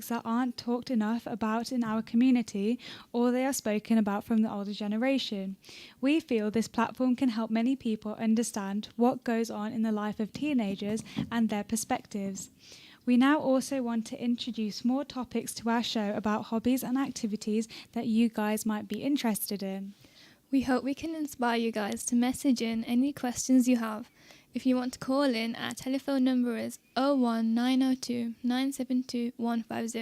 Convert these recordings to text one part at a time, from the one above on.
that aren't talked enough about in our community, or they are spoken about from the older generation. We feel this platform can help many people understand what goes on in the life of teenagers and their perspectives. We now also want to introduce more topics to our show about hobbies and activities that you guys might be interested in. We hope we can inspire you guys to message in any questions you have. If you want to call in, our telephone number is 01902 972 150.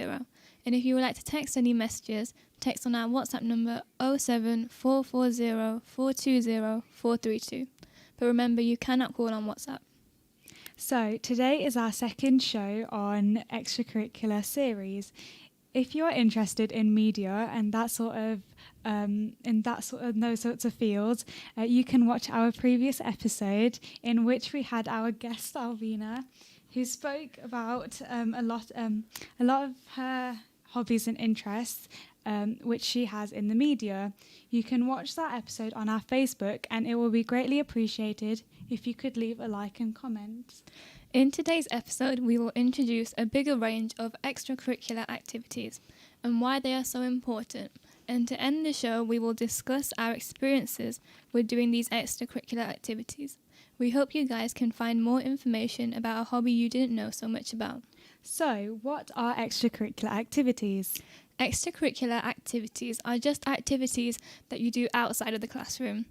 And if you would like to text any messages, text on our WhatsApp number 07440 420 432. But remember, you cannot call on WhatsApp. So, today is our second show on extracurricular series. If you're interested in media and those sorts of fields, you can watch our previous episode in which we had our guest Alvina, who spoke about a lot of her hobbies and interests, which she has in the media. You can watch that episode on our Facebook, and it will be greatly appreciated if you could leave a like and comment. In today's episode, we will introduce a bigger range of extracurricular activities and why they are so important. And to end the show, we will discuss our experiences with doing these extracurricular activities. We hope you guys can find more information about a hobby you didn't know so much about. So, what are extracurricular activities? Extracurricular activities are just activities that you do outside of the classroom.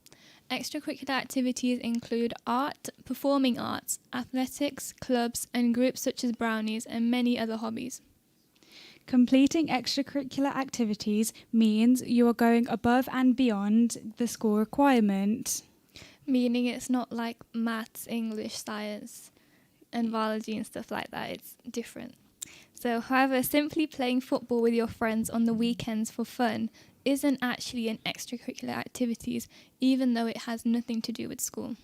Extracurricular activities include art, performing arts, athletics, clubs, and groups such as brownies and many other hobbies. Completing extracurricular activities means you are going above and beyond the school requirement. Meaning it's not like maths, English, science, and biology and stuff like that. It's different. So, however, simply playing football with your friends on the weekends for fun isn't actually an extracurricular activities, even though it has nothing to do with school.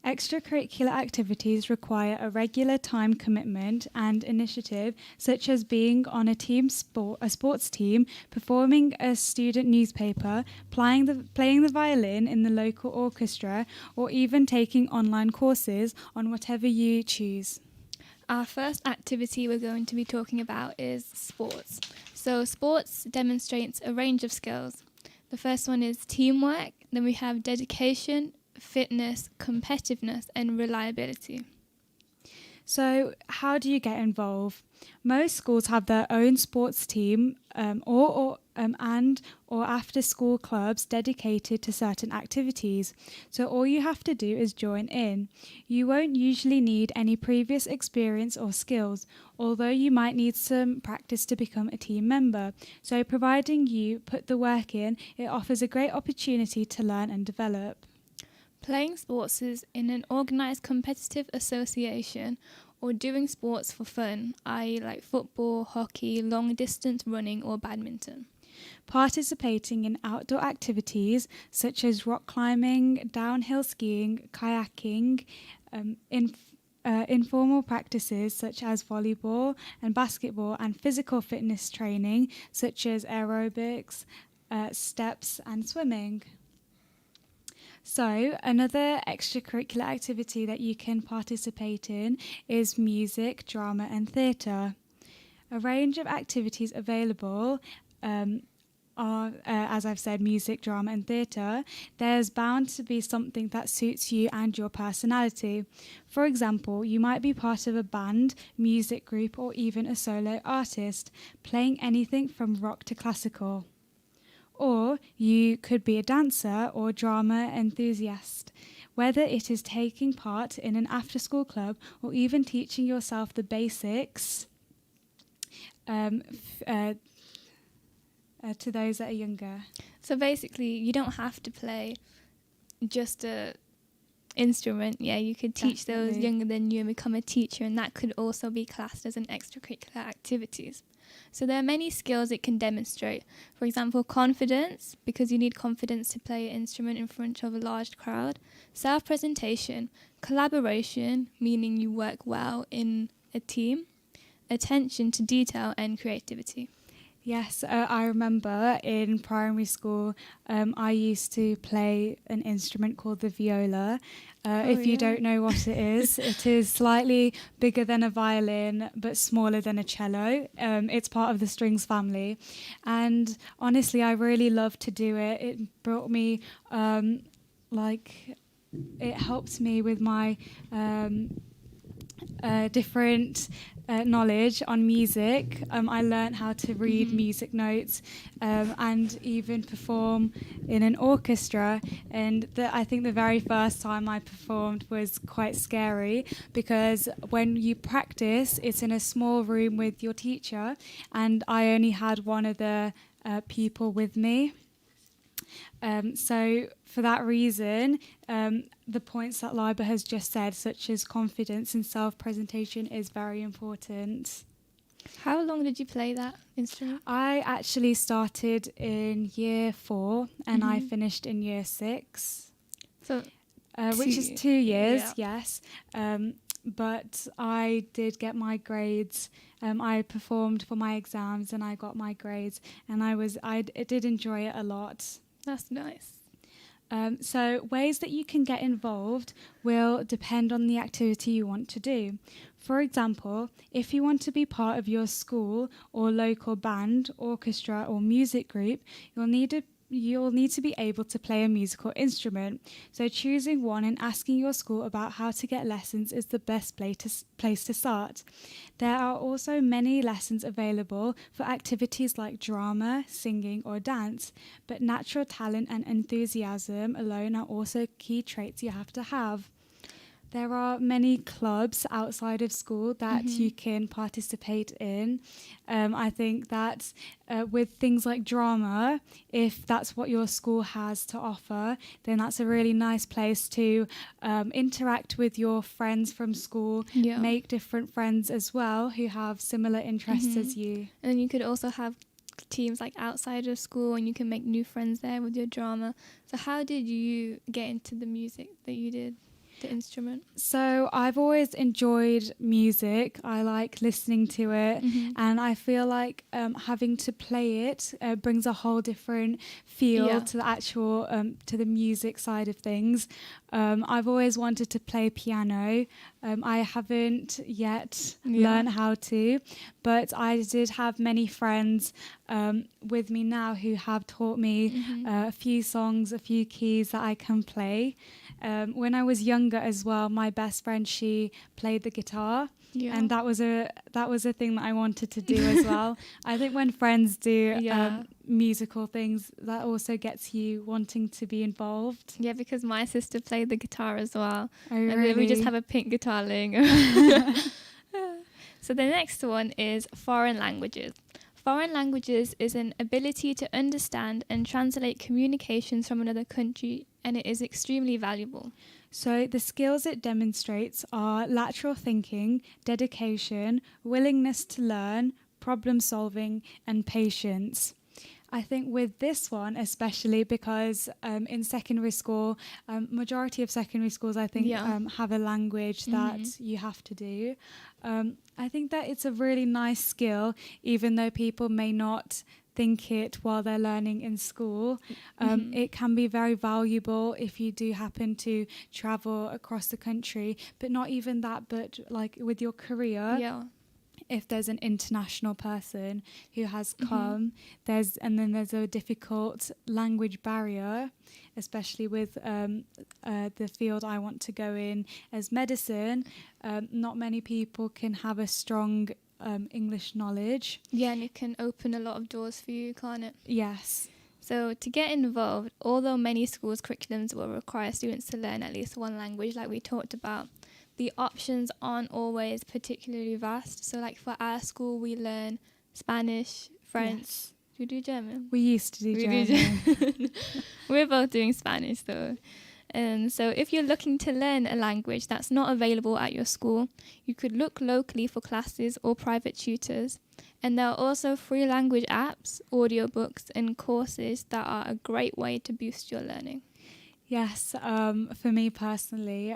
Extracurricular activities require a regular time commitment and initiative, such as being on a sports team, performing a student newspaper, playing the violin in the local orchestra, or even taking online courses on whatever you choose. Our first activity we're going to be talking about is sports. So sports demonstrates a range of skills. The first one is teamwork, then we have dedication, fitness, competitiveness, and reliability. So, how do you get involved? Most schools have their own sports team or after-school clubs dedicated to certain activities. So, all you have to do is join in. You won't usually need any previous experience or skills, although you might need some practice to become a team member. So, providing you put the work in, it offers a great opportunity to learn and develop. Playing sports is in an organised competitive association or doing sports for fun, i.e. like football, hockey, long distance running or badminton. Participating in outdoor activities such as rock climbing, downhill skiing, kayaking, informal practices such as volleyball and basketball, and physical fitness training such as aerobics, steps and swimming. So, another extracurricular activity that you can participate in is music, drama and theatre. A range of activities available are, as I've said, music, drama and theatre. There's bound to be something that suits you and your personality. For example, you might be part of a band, music group or even a solo artist, playing anything from rock to classical. Or you could be a dancer or drama enthusiast, whether it is taking part in an after-school club or even teaching yourself the basics to those that are younger. So basically, you don't have to play just a instrument. Yeah, you could teach Definitely. those younger than you and become a teacher, and that could also be classed as an extracurricular activities. So there are many skills it can demonstrate. For example, confidence, because you need confidence to play an instrument in front of a large crowd. Self-presentation, collaboration, meaning you work well in a team. Attention to detail and creativity. Yes, I remember in primary school, I used to play an instrument called the viola. If you don't know what it is slightly bigger than a violin, but smaller than a cello. It's part of the strings family. And honestly, I really love to do it. It brought me, it helped me with my different knowledge on music. I learned how to read music notes and even perform in an orchestra. And I think the very first time I performed was quite scary because when you practice, it's in a small room with your teacher, and I only had one of the people with me. So for that reason, the points that Lybah has just said, such as confidence and self-presentation, is very important. How long did you play that instrument? I actually started in year 4 and I finished in year 6. So, which is 2 years, yes. But I did get my grades. I performed for my exams and I got my grades, and I did enjoy it a lot. That's nice. So ways that you can get involved will depend on the activity you want to do. For example, if you want to be part of your school or local band, orchestra or music group, you'll need to be able to play a musical instrument. So choosing one and asking your school about how to get lessons is the best place to start. There are also many lessons available for activities like drama, singing or dance, but natural talent and enthusiasm alone are also key traits you have to have. There are many clubs outside of school that you can participate in. I think that with things like drama, if that's what your school has to offer, then that's a really nice place to interact with your friends from school, make different friends as well who have similar interests as you. And then you could also have teams like outside of school, and you can make new friends there with your drama. So how did you get into the music that you did? The instrument? So I've always enjoyed music. I like listening to it, and I feel like having to play it brings a whole different feel to the actual to the music side of things. I've always wanted to play piano. I haven't yet learned how to, but I did have many friends with me now who have taught me a few songs, a few keys that I can play. When I was younger as well, my best friend, she played the guitar, and that was a thing that I wanted to do as well. I think when friends do musical things, that also gets you wanting to be involved. Yeah, because my sister played the guitar as well. Oh, and really? we just have a pink guitar laying around. So the next one is foreign languages. Foreign languages is an ability to understand and translate communications from another country, and it is extremely valuable. So the skills it demonstrates are lateral thinking, dedication, willingness to learn, problem solving, and patience. I think with this one, especially because in secondary school, majority of secondary schools, I think, have a language that you have to do. I think that it's a really nice skill, even though people may not think it while they're learning in school. It can be very valuable if you do happen to travel across the country, but not even that, but like with your career. If there's an international person who has come, there's a difficult language barrier, especially with the field I want to go in as medicine. Not many people can have a strong English knowledge. Yeah, and it can open a lot of doors for you, can't it? Yes. So to get involved, although many schools' curriculums will require students to learn at least one language, like we talked about, the options aren't always particularly vast. So like for our school, we learn Spanish, French. Yes. Do you do German? We used to do German. We're both doing Spanish though. And so if you're looking to learn a language that's not available at your school, you could look locally for classes or private tutors. And there are also free language apps, audiobooks, and courses that are a great way to boost your learning. Yes, for me personally,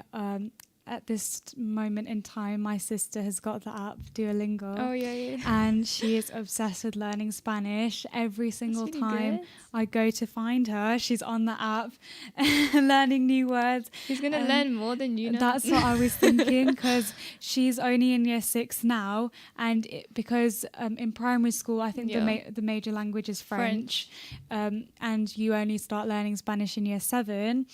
at this moment in time, my sister has got the app Duolingo. Oh, yeah. And she is obsessed with learning Spanish. Every single really time good. I go to find her, she's on the app learning new words. She's going to learn more than you know. That's what I was thinking, because she's only in year 6 now. And because in primary school, I think the major language is French. And you only start learning Spanish in year 7.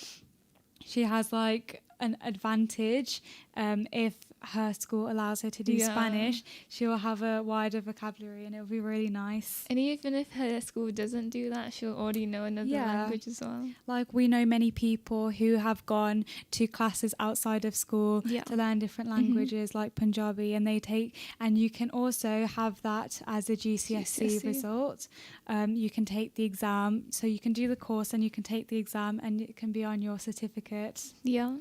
She has like an advantage if her school allows her to do Spanish. She'll have a wider vocabulary and it'll be really nice. And even if her school doesn't do that, she'll already know another language as well. Like, we know many people who have gone to classes outside of school to learn different languages, like Punjabi, and you can also have that as a GCSE result. You can take the exam, so you can do the course and you can take the exam and it can be on your certificate. Yeah.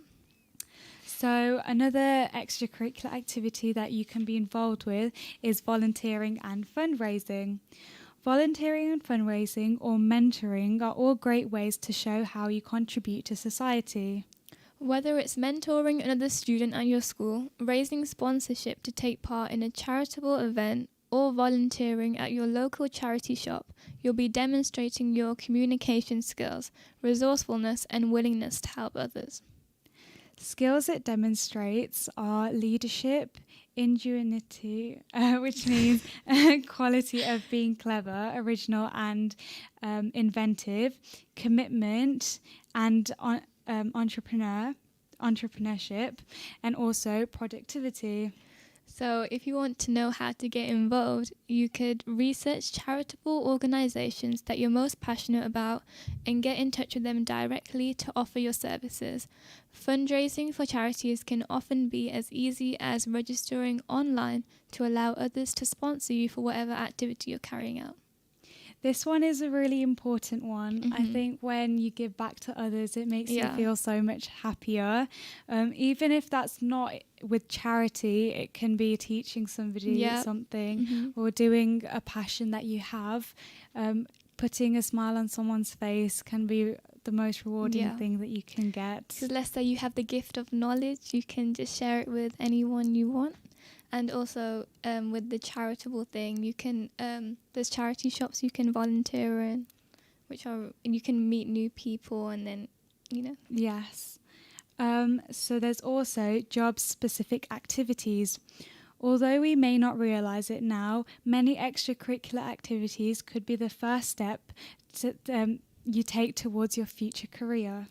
So another extracurricular activity that you can be involved with is volunteering and fundraising. Volunteering and fundraising, or mentoring, are all great ways to show how you contribute to society. Whether it's mentoring another student at your school, raising sponsorship to take part in a charitable event, or volunteering at your local charity shop, you'll be demonstrating your communication skills, resourcefulness, and willingness to help others. Skills it demonstrates are leadership, ingenuity, which means quality of being clever, original and inventive, commitment and entrepreneurship, and also productivity. So if you want to know how to get involved, you could research charitable organisations that you're most passionate about and get in touch with them directly to offer your services. Fundraising for charities can often be as easy as registering online to allow others to sponsor you for whatever activity you're carrying out. This one is a really important one. I think when you give back to others, it makes you feel so much happier. Even if that's not with charity, it can be teaching somebody something or doing a passion that you have. Putting a smile on someone's face can be the most rewarding thing that you can get. Because let's say you have the gift of knowledge, you can just share it with anyone you want. And also with the charitable thing, you can there's charity shops you can volunteer in, and you can meet new people, and then Yes. So there's also job-specific activities. Although we may not realise it now, many extracurricular activities could be the first step you take towards your future career.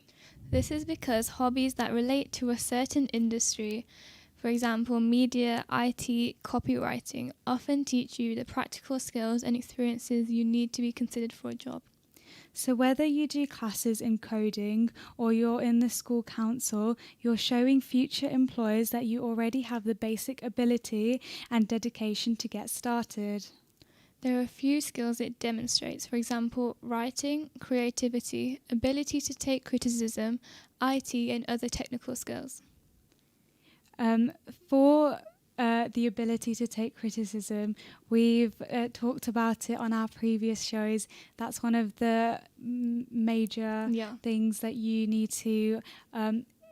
This is because hobbies that relate to a certain industry, for example, media, IT, copywriting, often teach you the practical skills and experiences you need to be considered for a job. So whether you do classes in coding or you're in the school council, you're showing future employers that you already have the basic ability and dedication to get started. There are a few skills it demonstrates, for example, writing, creativity, ability to take criticism, IT, and other technical skills. For the ability to take criticism, we've talked about it on our previous shows. That's one of the major things that you need to,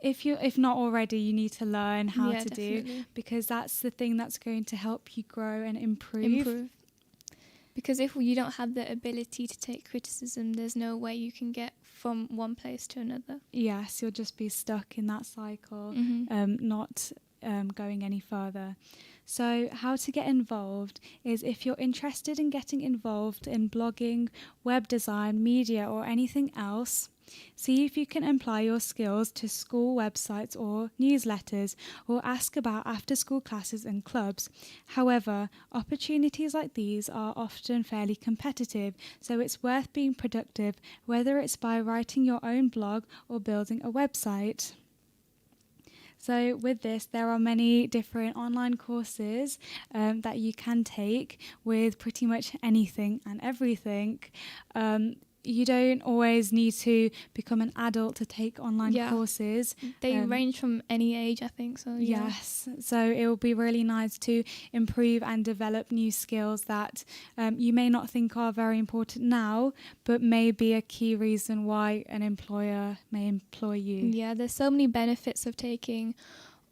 if not already, you need to learn how to do, because that's the thing that's going to help you grow and improve. Because if you don't have the ability to take criticism, there's no way you can get from one place to another. Yes, you'll just be stuck in that cycle, not going any further. So how to get involved is, if you're interested in getting involved in blogging, web design, media or anything else, see if you can apply your skills to school websites or newsletters, or ask about after-school classes and clubs. However, opportunities like these are often fairly competitive, so it's worth being productive, whether it's by writing your own blog or building a website. So with this, there are many different online courses that you can take with pretty much anything and everything. You don't always need to become an adult to take online courses. They range from any age, I think. So yes, so it will be really nice to improve and develop new skills that you may not think are very important now, but may be a key reason why an employer may employ you. Yeah, there's so many benefits of taking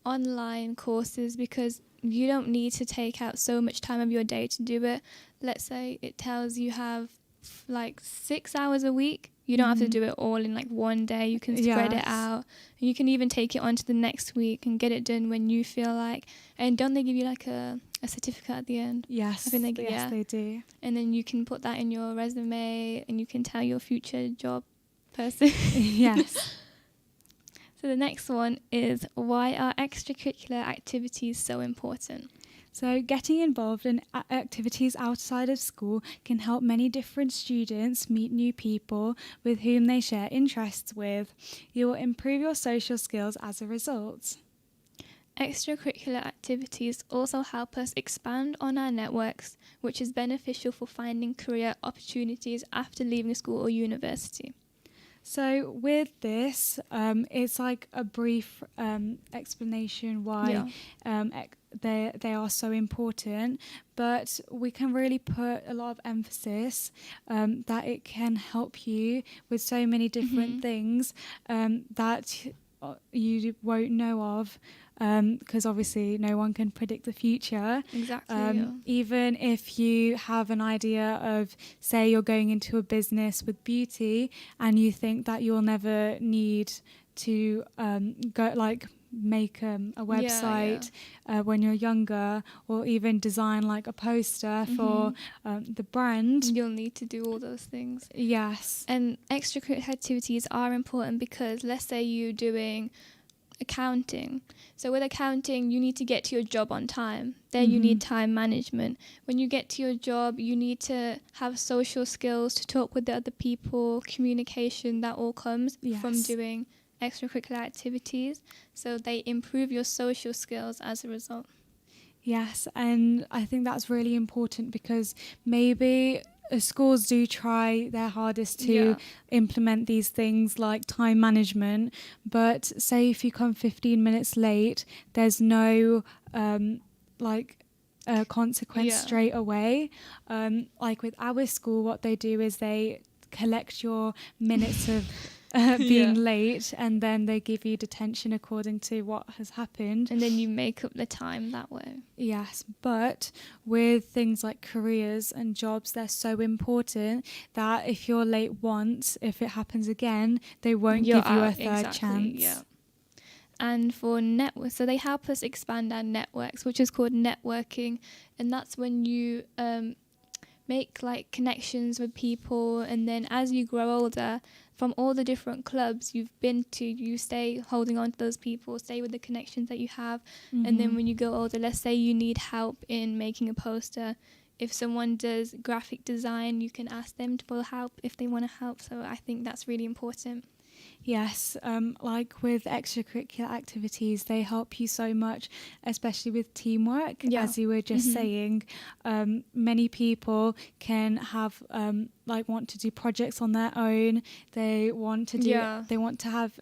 online courses, because you don't need to take out so much time of your day to do it. Let's say it tells you have like 6 hours a week. You don't have to do it all in like one day. You can spread it out. And you can even take it on to the next week and get it done when you feel like. And don't they give you like a certificate at the end? Yes, I think they do. And then you can put that in your resume and you can tell your future job person. Yes. So the next one is, why are extracurricular activities so important? So getting involved in activities outside of school can help many different students meet new people with whom they share interests with. You will improve your social skills as a result. Extracurricular activities also help us expand on our networks, which is beneficial for finding career opportunities after leaving school or university. So with this, it's like a brief explanation why they are so important, but we can really put a lot of emphasis that it can help you with so many different things that you won't know of, because obviously no one can predict the future. Exactly. Even if you have an idea of, say, you're going into a business with beauty and you think that you'll never need to go like make a website when you're younger, or even design like a poster for the brand. You'll need to do all those things. Yes. And extracurricular activities are important because let's say you're doing accounting. So with accounting, you need to get to your job on time. Then you need time management. When you get to your job, you need to have social skills to talk with the other people, communication, that all comes from doing extracurricular activities. So they improve your social skills as a result. Yes, and I think that's really important because maybe schools do try their hardest to implement these things like time management, but say if you come 15 minutes late, there's no consequence straight away. Like with our school, what they do is they collect your minutes of being late, and then they give you detention according to what has happened. And then you make up the time that way. Yes, but with things like careers and jobs, they're so important that if you're late once, if it happens again, they won't give you a third chance. Yeah. And for network, so they help us expand our networks, which is called networking, and that's when you make like connections with people, and then as you grow older, from all the different clubs you've been to, you stay holding on to those people, stay with the connections that you have. And then when you go older, let's say you need help in making a poster, if someone does graphic design, you can ask them for help if they want to help. So I think that's really important. Yes, like with extracurricular activities, they help you so much, especially with teamwork, as you were just saying. Many people can have want to do projects on their own. They want to do. They want to have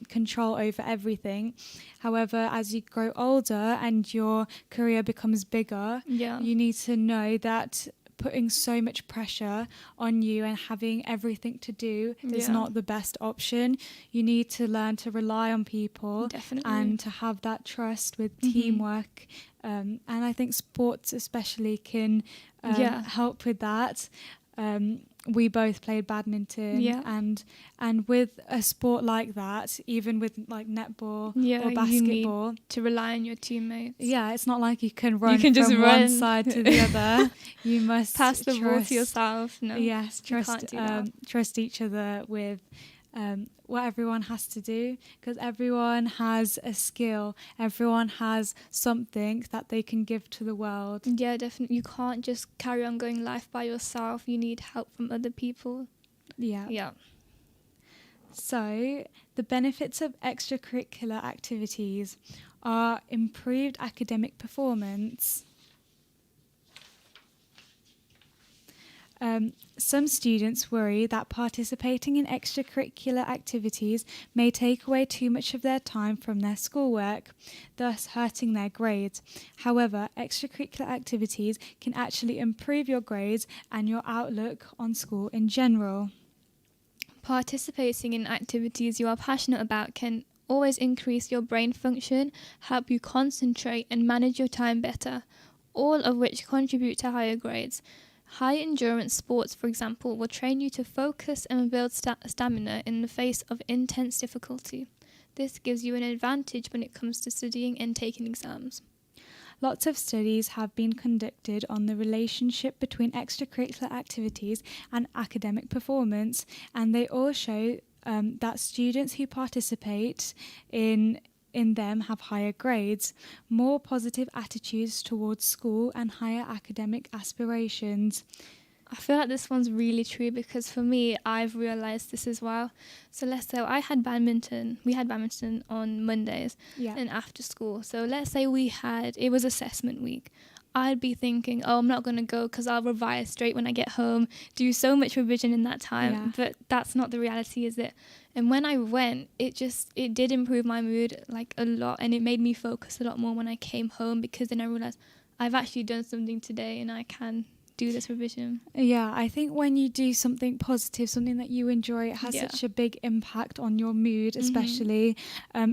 control over everything. However, as you grow older and your career becomes bigger, you need to know that putting so much pressure on you and having everything to do is not the best option. You need to learn to rely on people and to have that trust with teamwork. And I think sports especially can help with that. We both played badminton, and with a sport like that, even with like netball or basketball, you need to rely on your teammates. Yeah, it's not like you can run from one side to the other. You must pass the ball to yourself. No, yes, trust each other with what everyone has to do, because everyone has a skill, everyone has something that they can give to the world. Yeah, definitely. You can't just carry on going life by yourself. You need help from other people. Yeah. So the benefits of extracurricular activities are improved academic performance. Some students worry that participating in extracurricular activities may take away too much of their time from their schoolwork, thus hurting their grades. However, extracurricular activities can actually improve your grades and your outlook on school in general. Participating in activities you are passionate about can always increase your brain function, help you concentrate and manage your time better, all of which contribute to higher grades. High endurance sports, for example, will train you to focus and build stamina in the face of intense difficulty. This gives you an advantage when it comes to studying and taking exams. Lots of studies have been conducted on the relationship between extracurricular activities and academic performance, and they all show that students who participate in them have higher grades, more positive attitudes towards school, and higher academic aspirations. I feel like this one's really true because for me, I've realised this as well. So let's say we had badminton on Mondays and after school. So let's say it was assessment week. I'd be thinking, I'm not going to go because I'll revise straight when I get home, do so much revision in that time. Yeah. But that's not the reality, is it? And when I went, it did improve my mood like a lot, and it made me focus a lot more when I came home, because then I realised I've actually done something today and I can do this revision. Yeah, I think when you do something positive, something that you enjoy, it has such a big impact on your mood, especially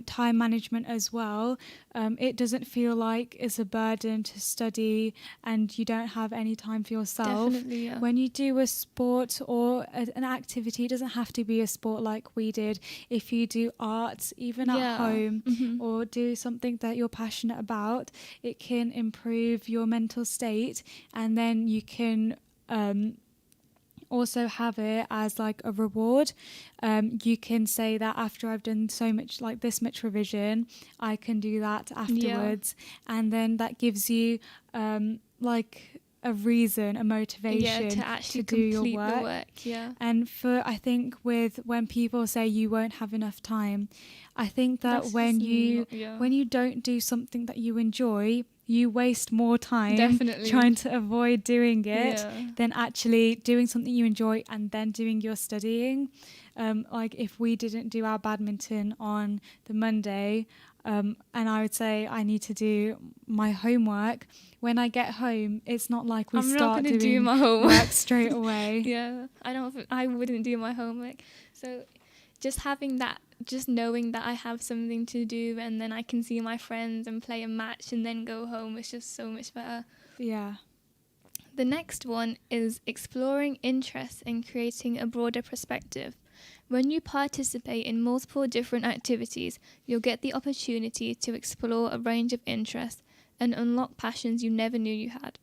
time management as well. It doesn't feel like it's a burden to study and you don't have any time for yourself. Definitely, yeah. When you do a sport or an activity, it doesn't have to be a sport like we did. If you do art, even at home, or do something that you're passionate about, it can improve your mental state, and then you can also have it as like a reward. You can say that after I've done so much, like this much revision, I can do that afterwards, and then that gives you like a reason, a motivation to actually do your complete work. the work. And I think when people say you won't have enough time, I think that when you don't do something that you enjoy, you waste more time trying to avoid doing it than actually doing something you enjoy and then doing your studying. Like if we didn't do our badminton on the Monday, and I would say I need to do my homework, when I get home, it's not like I'm not going to do my homework straight away. I wouldn't do my homework. So just having that, just knowing that I have something to do and then I can see my friends and play a match and then go home, is just so much better. Yeah. The next one is exploring interests and creating a broader perspective. When you participate in multiple different activities, you'll get the opportunity to explore a range of interests and unlock passions you never knew you had.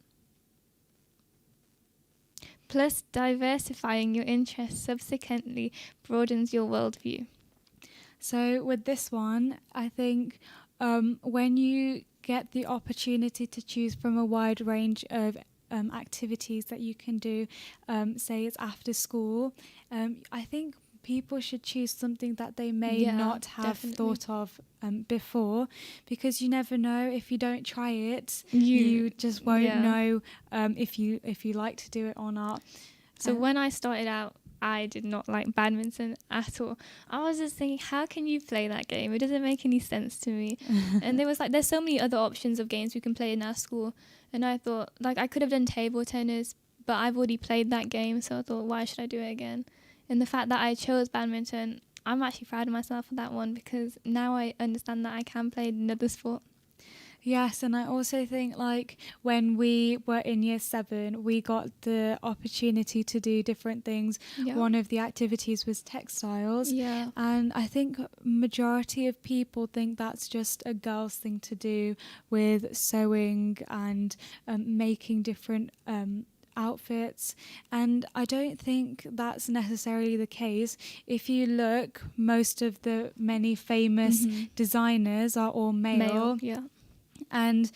Plus, diversifying your interests subsequently broadens your worldview. So with this one, I think when you get the opportunity to choose from a wide range of activities that you can do, say it's after school, I think people should choose something that they may not have thought of before, because you never know. If you don't try it, you just won't know if you like to do it or not. So when I started out, I did not like badminton at all. I was just thinking, how can you play that game? It doesn't make any sense to me. And there's so many other options of games we can play in our school. And I thought, like, I could have done table tennis, but I've already played that game. So I thought, why should I do it again? And the fact that I chose badminton, I'm actually proud of myself for that one, because now I understand that I can play another sport. Yes, and I also think, like, when we were in year 7, we got the opportunity to do different things. One of the activities was textiles, and I think majority of people think that's just a girl's thing to do, with sewing and making different outfits, and I don't think that's necessarily the case. If you look, most of the many famous designers are all male. And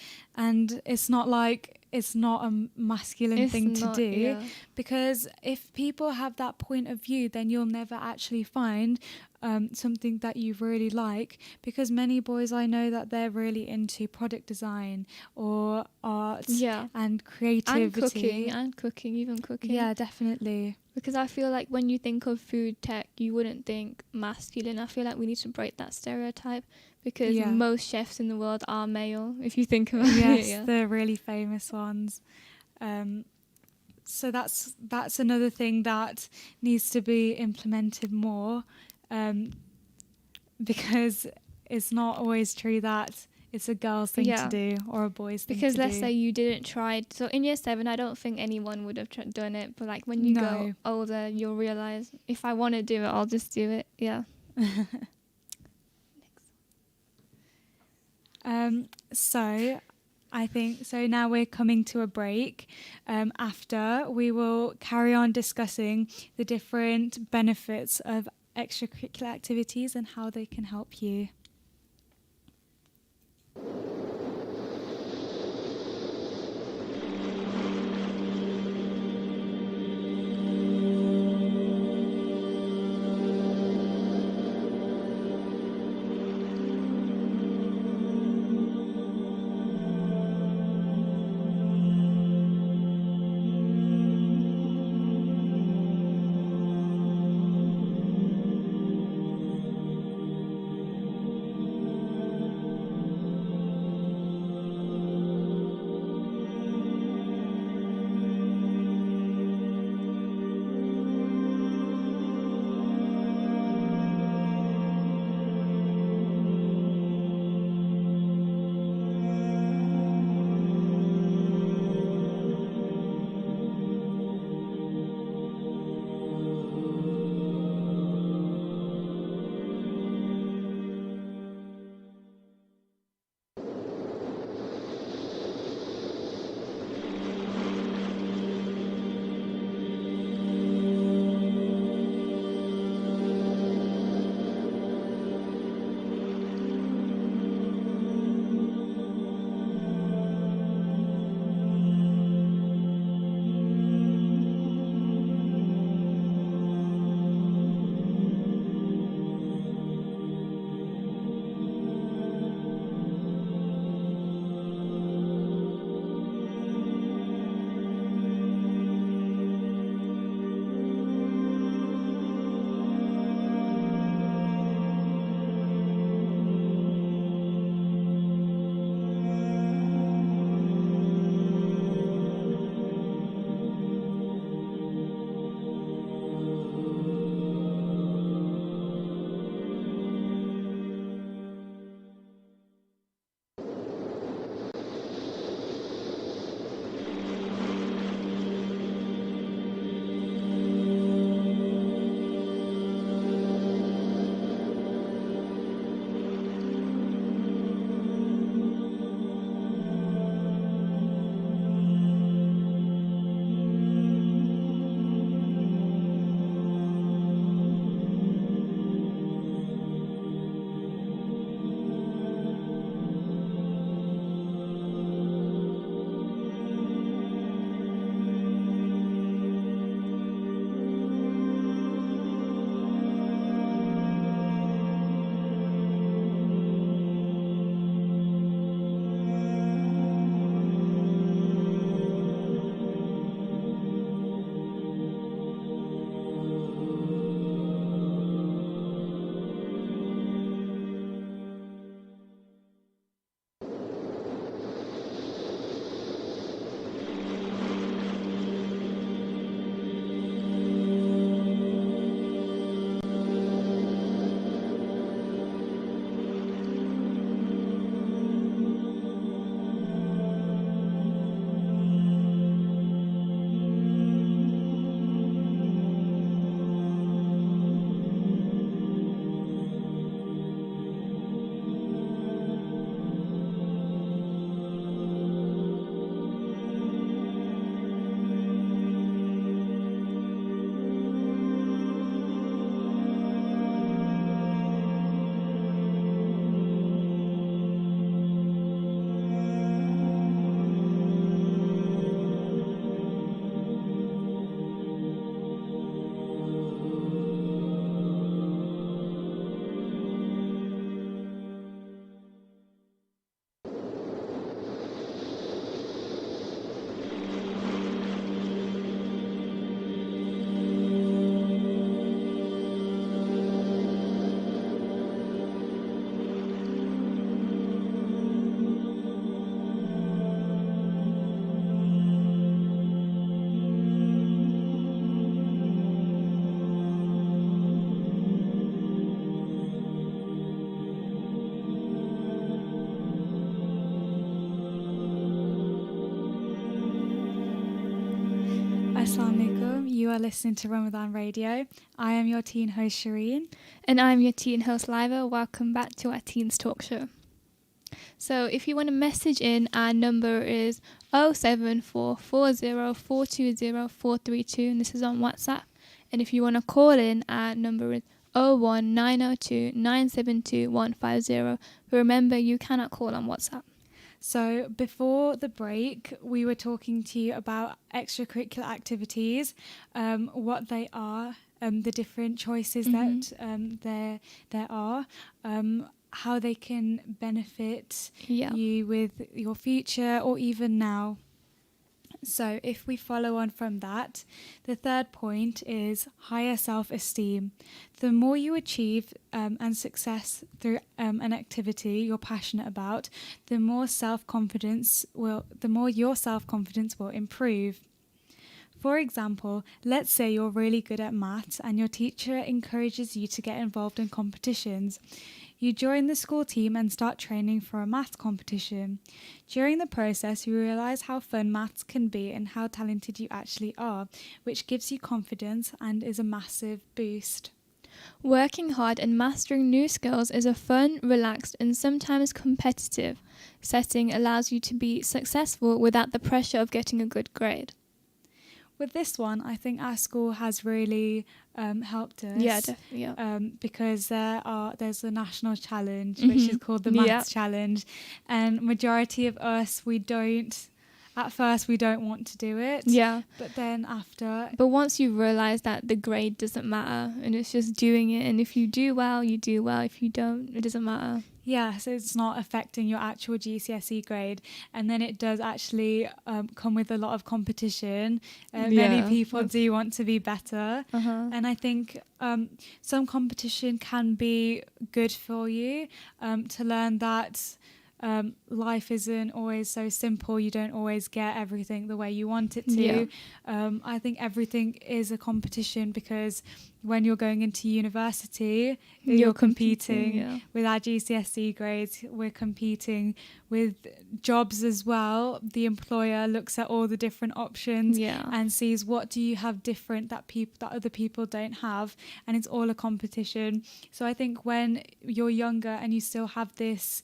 it's not like it's not a masculine thing to do, because if people have that point of view, then you'll never actually find something that you really like, because many boys I know that they're really into product design or art and creativity and cooking. Yeah, definitely. Because I feel like when you think of food tech, you wouldn't think masculine. I feel like we need to break that stereotype, because most chefs in the world are male, if you think about it. Yes, the really famous ones. So that's another thing that needs to be implemented more, because it's not always true that it's a girl's thing Yeah. to do or a boy's thing Because to do. let's say you didn't try it. So in year 7, I don't think anyone would have done it. But like when you go No. older, you'll realize if I want to do it, I'll just do it. Yeah. So I think so now we're coming to a break. After we will carry on discussing the different benefits of extracurricular activities and how they can help you. are listening to Ramadan Radio. I am your teen host, Shehreen. And I'm your teen host, Lybah. Welcome back to our Teens Talk Show. So if you want to message in, our number is 07440420432, and this is on WhatsApp. And if you want to call in, our number is 01902 972 150. But remember, you cannot call on WhatsApp. So before the break, we were talking to you about extracurricular activities, what they are, the different choices that there are, how they can benefit you with your future or even now. So if we follow on from that, the third point is higher self-esteem. The more you achieve and success through an activity you're passionate about, the more your self-confidence will improve. For example, let's say you're really good at maths and your teacher encourages you to get involved in competitions. You join the school team and start training for a maths competition. During the process, you realise how fun maths can be and how talented you actually are, which gives you confidence and is a massive boost. Working hard and mastering new skills is a fun, relaxed, and sometimes competitive setting allows you to be successful without the pressure of getting a good grade. With this one, I think our school has really helped us. Yeah, definitely. Yeah. Because there's a national challenge, which is called the Maths Challenge, and majority of us, at first we don't want to do it. Yeah. But then after. But once you realise that the grade doesn't matter and it's just doing it, and if you do well, you do well. If you don't, it doesn't matter. Yeah, so it's not affecting your actual GCSE grade, and then it does actually come with a lot of competition. Many people do want to be better, and I think some competition can be good for you to learn that life isn't always so simple. You don't always get everything the way you want it to. I think everything is a competition because when you're going into university, you're competing with our GCSE grades. We're competing with jobs as well. The employer looks at all the different options and sees what do you have different that other people don't have, and it's all a competition. So I think when you're younger and you still have this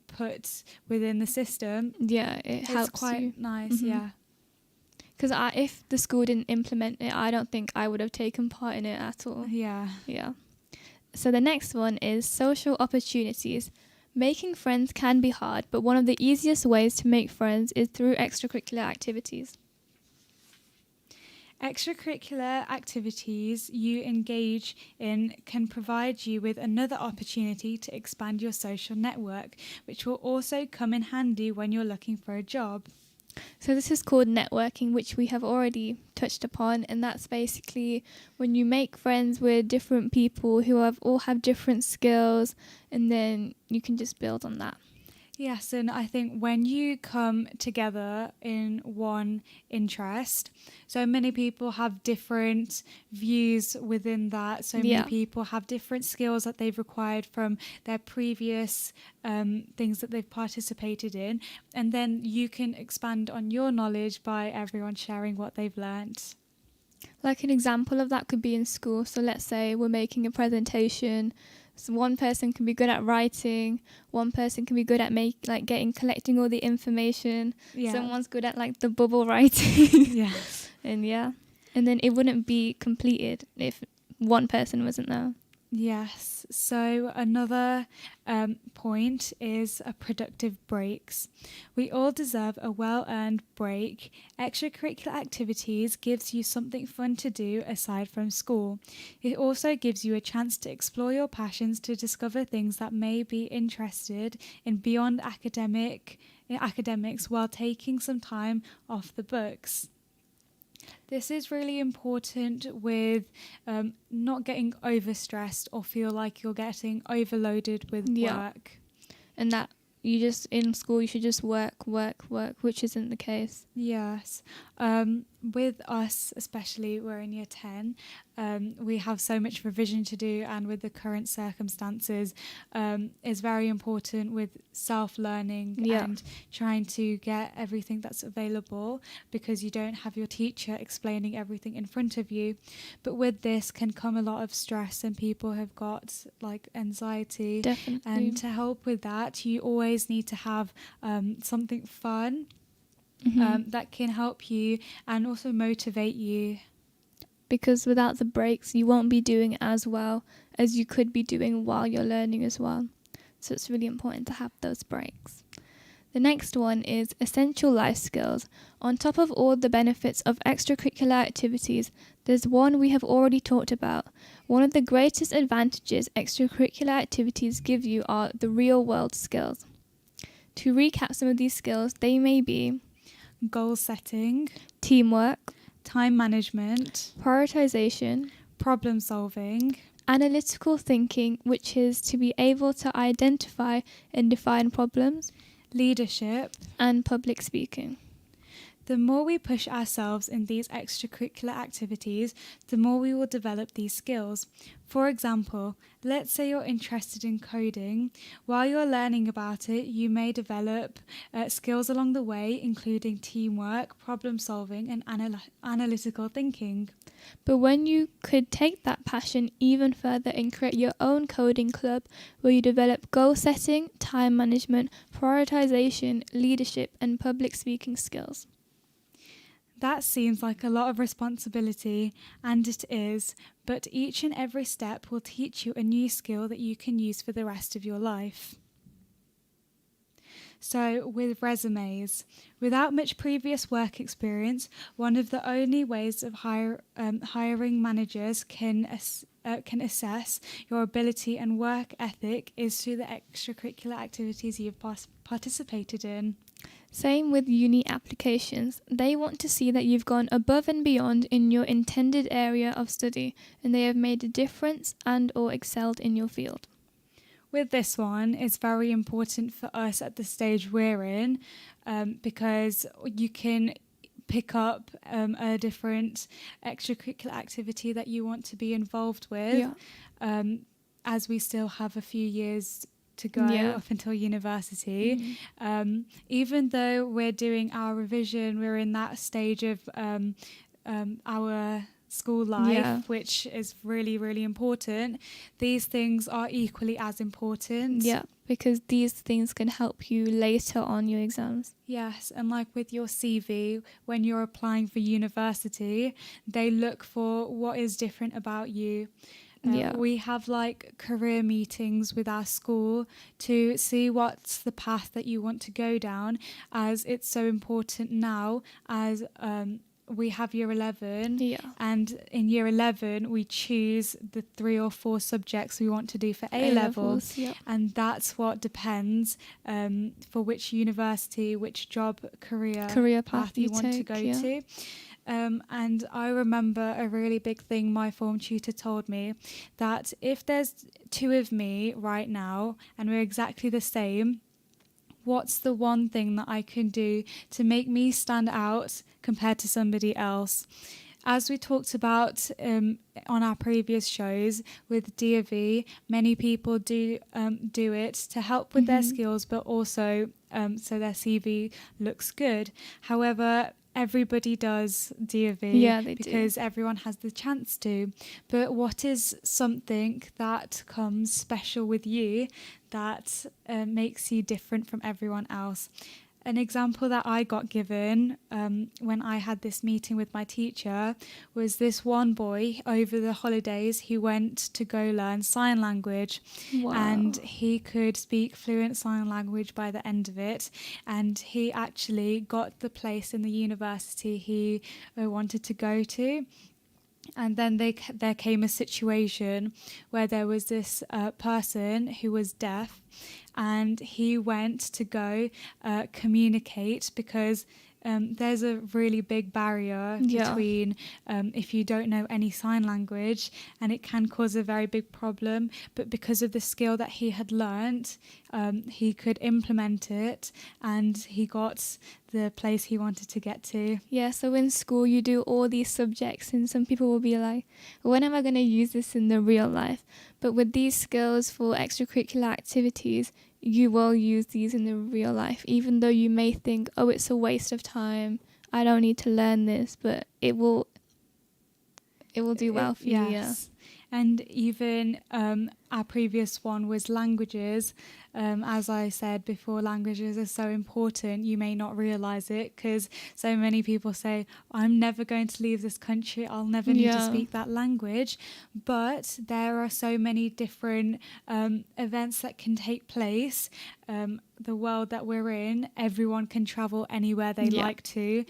put within the system, it helps. It's quite nice, Because if the school didn't implement it, I don't think I would have taken part in it at all. Yeah. So the next one is social opportunities. Making friends can be hard, but one of the easiest ways to make friends is through extracurricular activities. Extracurricular activities you engage in can provide you with another opportunity to expand your social network, which will also come in handy when you're looking for a job. So this is called networking, which we have already touched upon, and that's basically when you make friends with different people who all have different skills, and then you can just build on that. Yes, and I think when you come together in one interest, so many people have different views within that. So many people have different skills that they've required from their previous things that they've participated in. And then you can expand on your knowledge by everyone sharing what they've learnt. Like an example of that could be in school. So let's say we're making a presentation. So one person can be good at writing, one person can be good at collecting all the information. Someone's good at the bubble writing. And then it wouldn't be completed if one person wasn't there. Yes. So another point is productive breaks. We all deserve a well-earned break. Extracurricular activities gives you something fun to do aside from school. It also gives you a chance to explore your passions, to discover things that may be interested in beyond academics while taking some time off the books. This is really important with not getting overstressed or feel like you're getting overloaded with work. And that in school you should just work, which isn't the case. Yes. with us, especially we're in year 10, we have so much revision to do, and with the current circumstances, it's very important with self-learning Yeah. and trying to get everything that's available, because you don't have your teacher explaining everything in front of you. But with this can come a lot of stress, and people have got like anxiety. Definitely. And to help with that, you always need to have something fun that can help you and also motivate you. Because without the breaks, you won't be doing as well as you could be doing while you're learning as well. So it's really important to have those breaks. The next one is essential life skills. On top of all the benefits of extracurricular activities, there's one we have already talked about. One of the greatest advantages extracurricular activities give you are the real world skills. To recap some of these skills, they may be Goal setting, teamwork, time management, prioritization, problem solving, analytical thinking, which is to be able to identify and define problems, leadership. and public speaking. The more we push ourselves in these extracurricular activities, the more we will develop these skills. For example, let's say you're interested in coding. While you're learning about it, you may develop skills along the way, including teamwork, problem solving, and analytical thinking. But when you could take that passion even further and create your own coding club where you develop goal setting, time management, prioritization, leadership, and public speaking skills. That seems like a lot of responsibility, and it is, but each and every step will teach you a new skill that you can use for the rest of your life. So, with resumes, without much previous work experience, one of the only ways of hiring managers can assess your ability and work ethic is through the extracurricular activities you've participated in. Same with uni applications. They want to see that you've gone above and beyond in your intended area of study and they have made a difference and or excelled in your field. With this one, it's very important for us at the stage we're in, because you can pick up a different extracurricular activity that you want to be involved with, as we still have a few years to go up until university. Even though we're doing our revision, we're in that stage of our school life, which is really, really important. These things are equally as important. Yeah, because these things can help you later on your exams. Yes, and like with your CV, when you're applying for university, they look for what is different about you. We have like career meetings with our school to see what's the path that you want to go down, as it's so important now as we have year 11, and in year 11 we choose the 3 or 4 subjects we want to do for A-level, and that's what depends for which university, which job, career path you want to go to. And I remember a really big thing my form tutor told me, that if there's 2 of me right now and we're exactly the same, what's the one thing that I can do to make me stand out compared to somebody else? As we talked about on our previous shows with DV, many people do it to help with their skills, but also so their CV looks good. However, everybody does DV because everyone has the chance to. But what is something that comes special with you that makes you different from everyone else? An example that I got given when I had this meeting with my teacher was this one boy over the holidays who went to go learn sign language. And he could speak fluent sign language by the end of it, and he actually got the place in the university he wanted to go to. And then there came a situation where there was this person who was deaf, and he went to go communicate, because there's a really big barrier between if you don't know any sign language, and it can cause a very big problem. But because of the skill that he had learnt, he could implement it, and he got the place he wanted to get to. Yeah, so in school you do all these subjects, and some people will be like, when am I going to use this in the real life? But with these skills for extracurricular activities, you will use these in the real life, even though you may think, oh, it's a waste of time, I don't need to learn this, but it will do well for you. Yes. And even our previous one was languages. As I said before, languages are so important. You may not realise it, because so many people say, I'm never going to leave this country, I'll never need to speak that language. But there are so many different events that can take place. The world that we're in, everyone can travel anywhere they like to.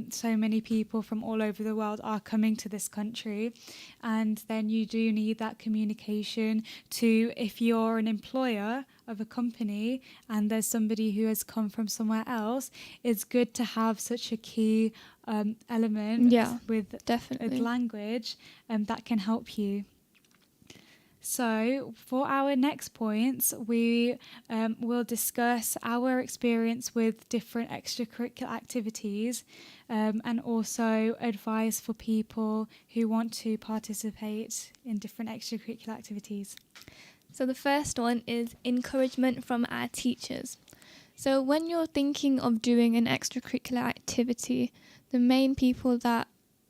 So many people from all over the world are coming to this country, and then you do need that communication to, if you're an employer of a company and there's somebody who has come from somewhere else, it's good to have such a key element with language that can help you. So for our next points, we will discuss our experience with different extracurricular activities, and also advice for people who want to participate in different extracurricular activities. So the first one is encouragement from our teachers. So when you're thinking of doing an extracurricular activity, the main people that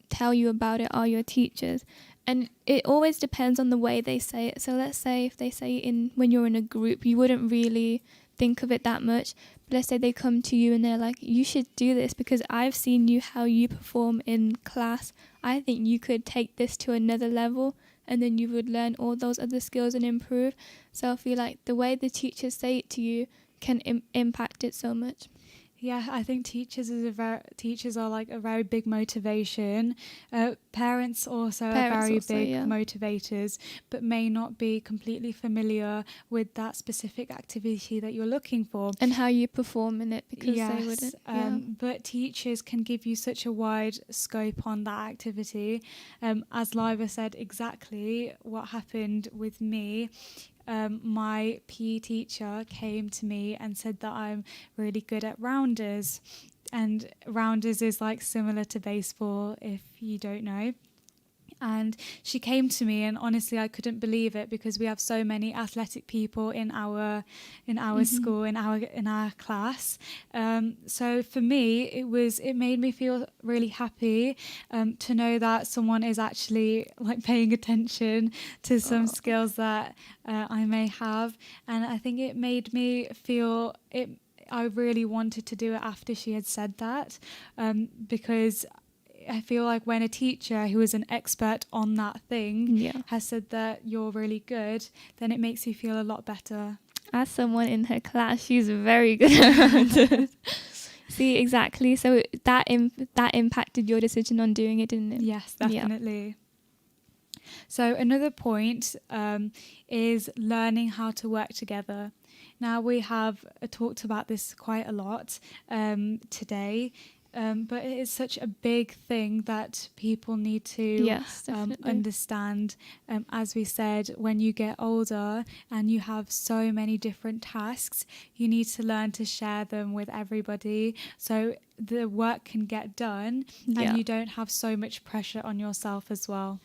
tell you about it are your teachers. And it always depends on the way they say it. So let's say if they say when you're in a group, you wouldn't really think of it that much. But let's say they come to you and they're like, you should do this because I've seen how you perform in class. I think you could take this to another level, and then you would learn all those other skills and improve. So I feel like the way the teachers say it to you can impact it so much. Yeah, I think teachers are like a very big motivation. Parents also are very big motivators, but may not be completely familiar with that specific activity that you're looking for. And how you perform in it, because they wouldn't. But teachers can give you such a wide scope on that activity. As Lybah said, exactly what happened with me. My PE teacher came to me and said that I'm really good at rounders, and rounders is like similar to baseball if you don't know. And she came to me, and honestly I couldn't believe it, because we have so many athletic people in our school, in our class. So for me it made me feel really happy to know that someone is actually like paying attention to some skills that I may have. And I think it made me feel I really wanted to do it after she had said that, because I feel like when a teacher who is an expert on that thing has said that you're really good, then it makes you feel a lot better. As someone in her class, she's very good at it. See, exactly. So that impacted your decision on doing it, didn't it? Yes, definitely. So another point is learning how to work together. Now, we have talked about this quite a lot today. But it is such a big thing that people need to understand. As we said, when you get older and you have so many different tasks, you need to learn to share them with everybody, so the work can get done and you don't have so much pressure on yourself as well.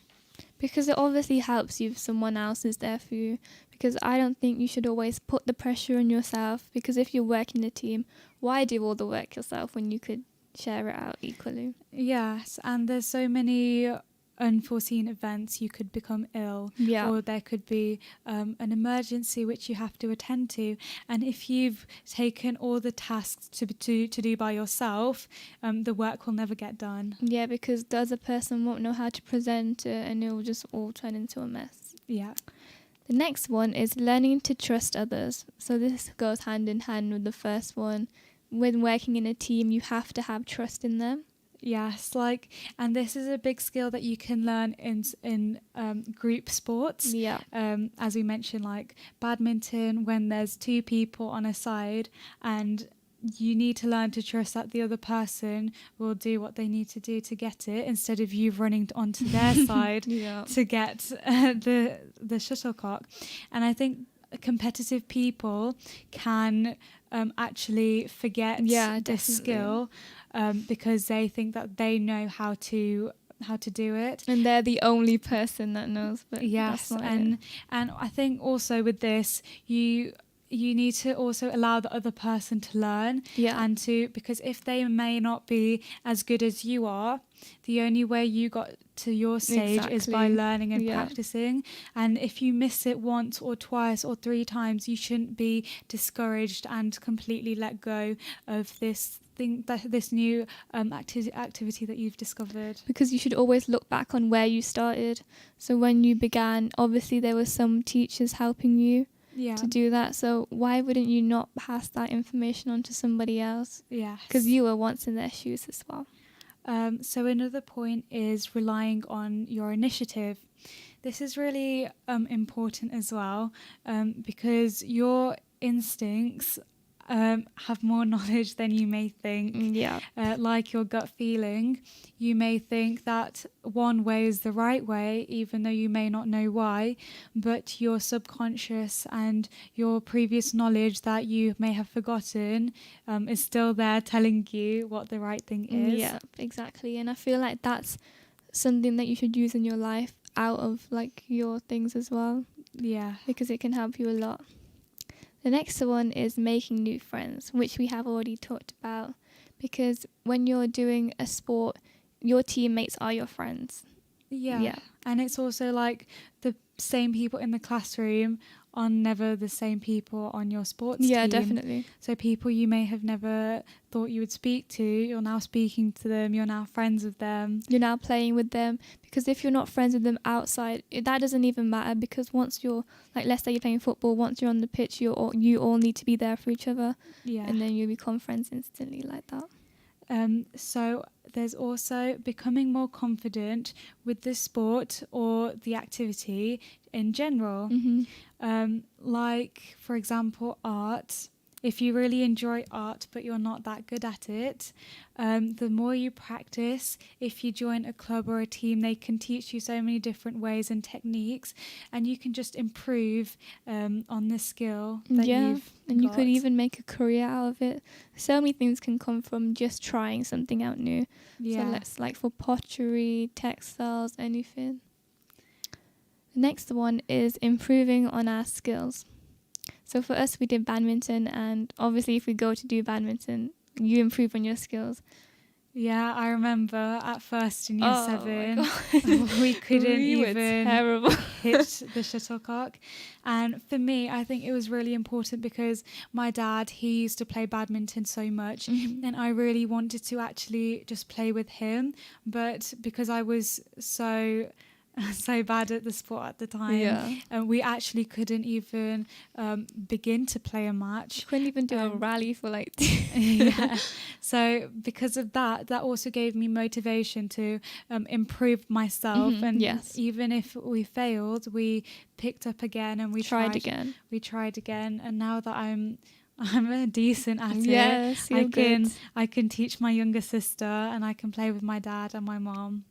Because it obviously helps you if someone else is there for you. Because I don't think you should always put the pressure on yourself, because if you're working in a team, why do all the work yourself when you could share it out equally? Yes, and there's so many unforeseen events. You could become ill, or there could be an emergency which you have to attend to, and if you've taken all the tasks to do by yourself, the work will never get done. Yeah, because the other person won't know how to present it, and it will just all turn into a mess. Yeah. The next one is learning to trust others. So this goes hand in hand with the first one. When working in a team, you have to have trust in them. Yes, and this is a big skill that you can learn in group sports. Yeah. As we mentioned, like badminton, when there's two people on a side and you need to learn to trust that the other person will do what they need to do to get it, instead of you running onto their side Yeah. to get the shuttlecock. And I think competitive people can actually forget this skill because they think that they know how to do it, and they're the only person that knows. But yes, that's not and it. and I think also with this, you need to also allow the other person to learn, Yeah. and because if they may not be as good as you are, the only way you got to your stage is by Exactly. learning and Yeah. practicing. And if you miss it once or twice or 3 times, you shouldn't be discouraged and completely let go of this new activity that you've discovered. Because you should always look back on where you started. So when you began, obviously there were some teachers helping you to do that. So why wouldn't you not pass that information on to somebody else? Yes. Because you were once in their shoes as well. So another point is relying on your initiative. This is really important as well, because your instincts have more knowledge than you may think. Yeah. Like your gut feeling, you may think that one way is the right way, even though you may not know why, but your subconscious and your previous knowledge that you may have forgotten is still there telling you what the right thing is. Yeah, exactly. And I feel like that's something that you should use in your life out of like your things as well. Yeah. Because it can help you a lot. The next one is making new friends, which we have already talked about, because when you're doing a sport, your teammates are your friends. Yeah. And it's also like the same people in the classroom are never the same people on your sports team. Yeah, definitely. So people you may have never thought you would speak to, you're now speaking to them, you're now friends with them. You're now playing with them, because if you're not friends with them outside, that doesn't even matter, because once you're, like, let's say you're playing football, once you're on the pitch, you all need to be there for each other. Yeah. And then you become friends instantly like that. So there's also becoming more confident with the sport or the activity in general. Like, for example, art. If you really enjoy art but you're not that good at it, the more you practice, if you join a club or a team, they can teach you so many different ways and techniques, and you can just improve on the skill that you've and you got. could even make a career out of it. So many things can come from just trying something out new. Yeah. So let's, like, for pottery, textiles, anything. The next one is improving on our skills. So for us, we did badminton, and obviously if we go to do badminton, you improve on your skills. Yeah, I remember at first in year 7, we couldn't We were even terrible. hit the shuttlecock. And for me, I think it was really important because my dad, he used to play badminton so much, and I really wanted to actually just play with him. But because I was so bad at the sport at the time, and we actually couldn't even begin to play a match. Couldn't even do a rally for like So because of that also gave me motivation to improve myself, and even if we failed, we picked up again and we tried again, and now that I'm decent at it, I can teach my younger sister, and I can play with my dad and my mom.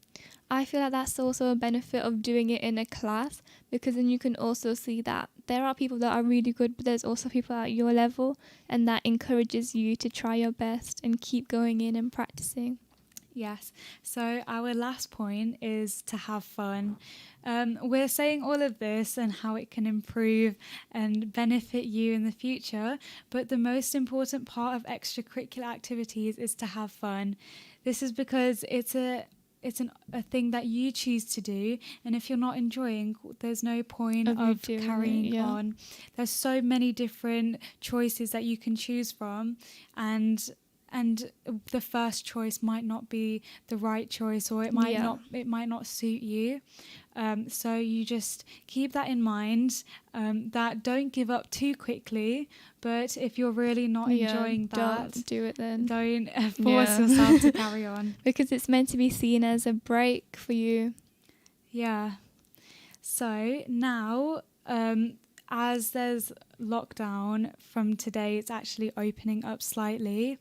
I feel like that's also a benefit of doing it in a class, because then you can also see that there are people that are really good, but there's also people at your level, and that encourages you to try your best and keep going in and practicing. Yes. So our last point is to have fun. We're saying all of this and how it can improve and benefit you in the future, but the most important part of extracurricular activities is to have fun. This is because it's a thing that you choose to do, and if you're not enjoying, there's no point of carrying on. There's so many different choices that you can choose from, and the first choice might not be the right choice, or it might not suit you. So you just keep that in mind, that don't give up too quickly, but if you're really not enjoying that, don't do it then. Don't force yourself to carry on. Because it's meant to be seen as a break for you. Yeah. So now as there's lockdown from today, it's actually opening up slightly.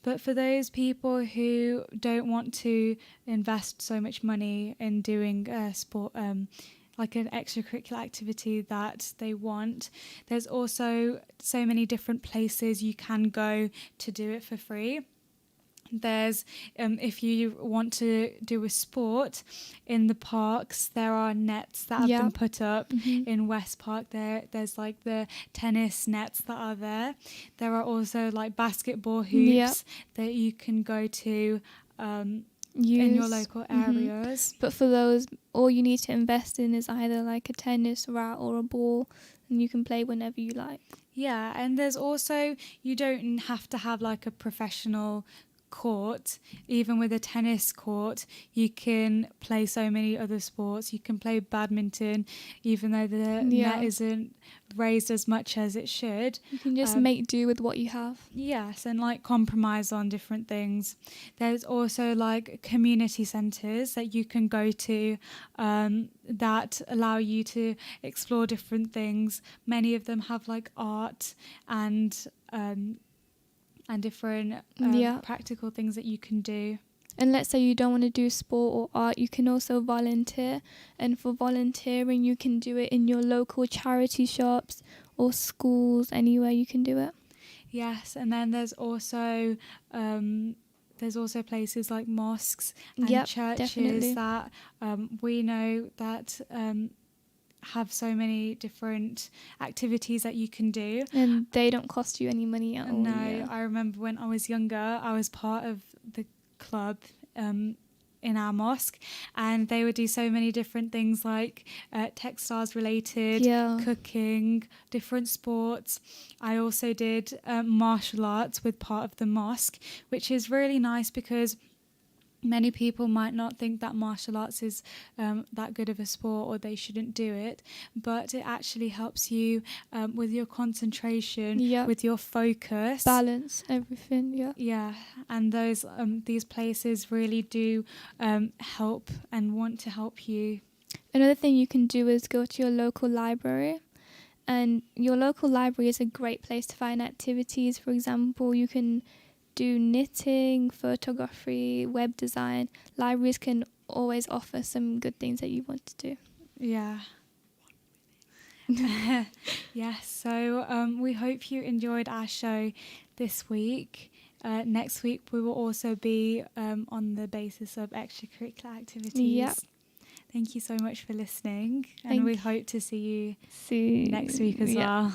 But for those people who don't want to invest so much money in doing a sport, like an extracurricular activity that they want, there's also so many different places you can go to do it for free. There's if you want to do a sport in the parks, there are nets that have been put up in West Park. There's like the tennis nets that are there. There are also like basketball hoops that you can go to in your local areas. But for those, all you need to invest in is either like a tennis rat or a ball, and you can play whenever you like. Yeah, and there's also, you don't have to have like a professional court. Even with a tennis court, you can play so many other sports. You can play badminton, even though the net isn't raised as much as it should. You can just make do with what you have. Yes, and like compromise on different things. There's also like community centres that you can go to that allow you to explore different things. Many of them have like art and different practical things that you can do. And let's say you don't want to do sport or art, you can also volunteer. And for volunteering, you can do it in your local charity shops or schools, anywhere you can do it. Yes, and then there's also places like mosques and churches definitely. that we know that have so many different activities that you can do. And they don't cost you any money at all. No, I remember when I was younger, I was part of the club in our mosque, and they would do so many different things like textiles related, cooking, different sports. I also did martial arts with part of the mosque, which is really nice because many people might not think that martial arts is that good of a sport or they shouldn't do it, but it actually helps you with your concentration, with your focus, balance, everything. And these places really do help and want to help you. Another thing you can do is go to your local library, and your local library is a great place to find activities. For example, you can do knitting, photography, web design. Libraries can always offer some good things that you want to do. Yeah. Yes, so we hope you enjoyed our show this week. Next week we will also be on the basis of extracurricular activities. Thank you so much for listening, and we hope to see you next week as well.